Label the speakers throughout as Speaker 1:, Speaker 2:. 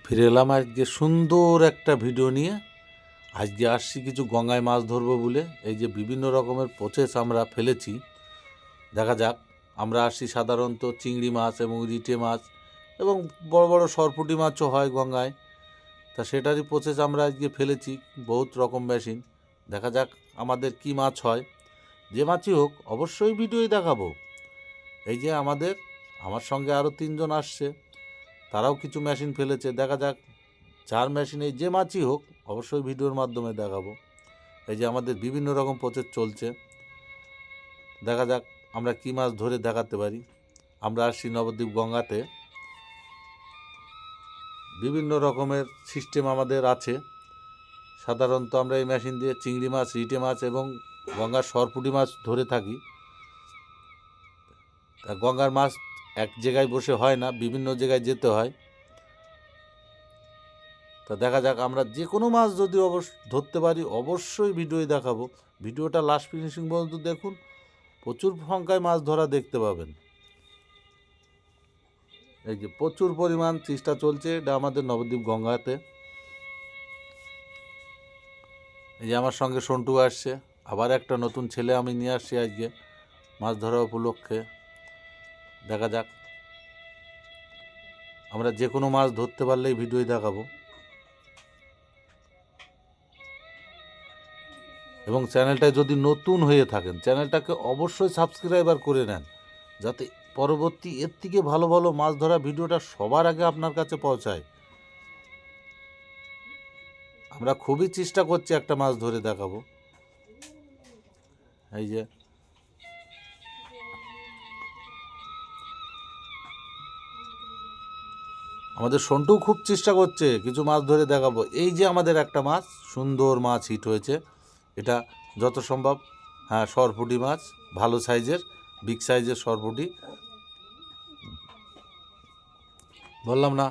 Speaker 1: ফিরে এলাম আজকে সুন্দর একটা ভিডিও নিয়ে। আজকে আসছি কিছু গঙ্গায় মাছ ধরবো বলে। এই যে বিভিন্ন রকমের প্রসেস আমরা ফেলেছি, দেখা যাক। আমরা আসছি সাধারণত চিংড়ি মাছ এবং রিটে মাছ এবং বড় বড় সরপুঁটি মাছও হয় গঙ্গায়, তা সেটারই প্রসেস আমরা আজকে ফেলেছি বহুত রকম মেশিন। দেখা যাক আমাদের কি মাছ হয়। যে মাছই হোক অবশ্যই ভিডিওই দেখাবো। এই যে আমার সঙ্গে আরও 3জন আসছে, তারাও কিছু মেশিন ফেলেছে। দেখা যাক যার মেশিনে যে মাছই হোক অবশ্যই ভিডিওর মাধ্যমে দেখাবো। এই যে আমাদের বিভিন্ন রকম প্রসেস চলছে, দেখা যাক আমরা কি মাছ ধরে দেখাতে পারি। আমরা আসছি নবদ্বীপ গঙ্গাতে, বিভিন্ন রকমের সিস্টেম আমাদের আছে। সাধারণত আমরা এই মেশিন দিয়ে চিংড়ি মাছ, রিটে মাছ এবং গঙ্গার সরপুঁটি মাছ ধরে থাকি। তা গঙ্গার মাছ এক জায়গায় বসে হয় না, বিভিন্ন জায়গায় যেতে হয়। তা দেখা যাক আমরা যে কোনো মাছ যদি ধরতে পারি অবশ্যই ভিডিওই দেখাবো। ভিডিওটা লাস্ট ফিনিশিং পর্যন্ত দেখুন, প্রচুর সংখ্যায় মাছ ধরা দেখতে পাবেন। এই যে প্রচুর পরিমাণ চেষ্টা চলছে, এটা আমাদের নবদ্বীপ গঙ্গাতে। এই যে আমার সঙ্গে সন্টু আসছে, আবার একটা নতুন ছেলে আমি নিয়ে আসছি আজকে মাছ ধরা উপলক্ষে। দেখা যাক আমরা যে কোনো মাছ ধরতে পারলেই ভিডিওই দেখাবো। এবং চ্যানেলটায় যদি নতুন হয়ে থাকেন চ্যানেলটাকে অবশ্যই সাবস্ক্রাইবার করে নেন, যাতে পরবর্তী এর থেকে ভালো ভালো মাছ ধরা ভিডিওটা সবার আগে আপনার কাছে পৌঁছায়। আমরা খুবই চেষ্টা করছি একটা মাছ ধরে দেখাবো। এই যে আমাদের সন্টুও খুব চেষ্টা করছে কিছু মাছ ধরে দেখাবো। এই যে আমাদের একটা মাছ, সুন্দর মাছ হিট হয়েছে। এটা যত সম্ভব, হ্যাঁ, সরপুঁটি মাছ, ভালো সাইজের, বিগ সাইজের সরপুঁটি। বললাম না,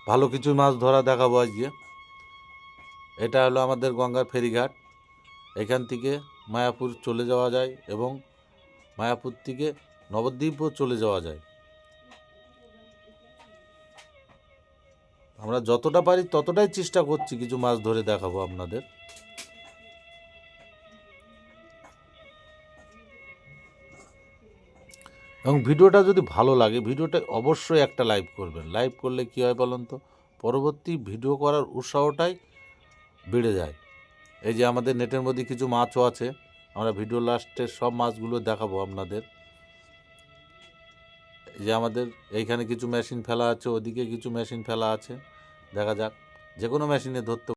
Speaker 1: ভালো কিছু মাছ ধরা দেখাবো আজকে। এটা হলো আমাদের গঙ্গার ফেরিঘাট। এখান থেকে মায়াপুর চলে যাওয়া যায় এবং মায়াপুর থেকে নবদ্বীপও চলে যাওয়া যায়। আমরা যতটা পারি ততটাই চেষ্টা করছি কিছু মাছ ধরে দেখাবো আপনাদের। এবং ভিডিওটা যদি ভালো লাগে ভিডিওটা অবশ্যই একটা লাইক করবেন। লাইক করলে কী হয় বলুন তো, পরবর্তী ভিডিও করার উৎসাহটাই বেড়ে যায়। এই যে আমাদের নেটের মধ্যে কিছু মাছও আছে, আমরা ভিডিও লাস্টের সব মাছগুলো দেখাবো আপনাদের। এই যে আমাদের এইখানে কিছু মেশিন ফেলা আছে, ওদিকে কিছু মেশিন ফেলা আছে। দেখা যাক যে কোনো মেশিনে ধরতে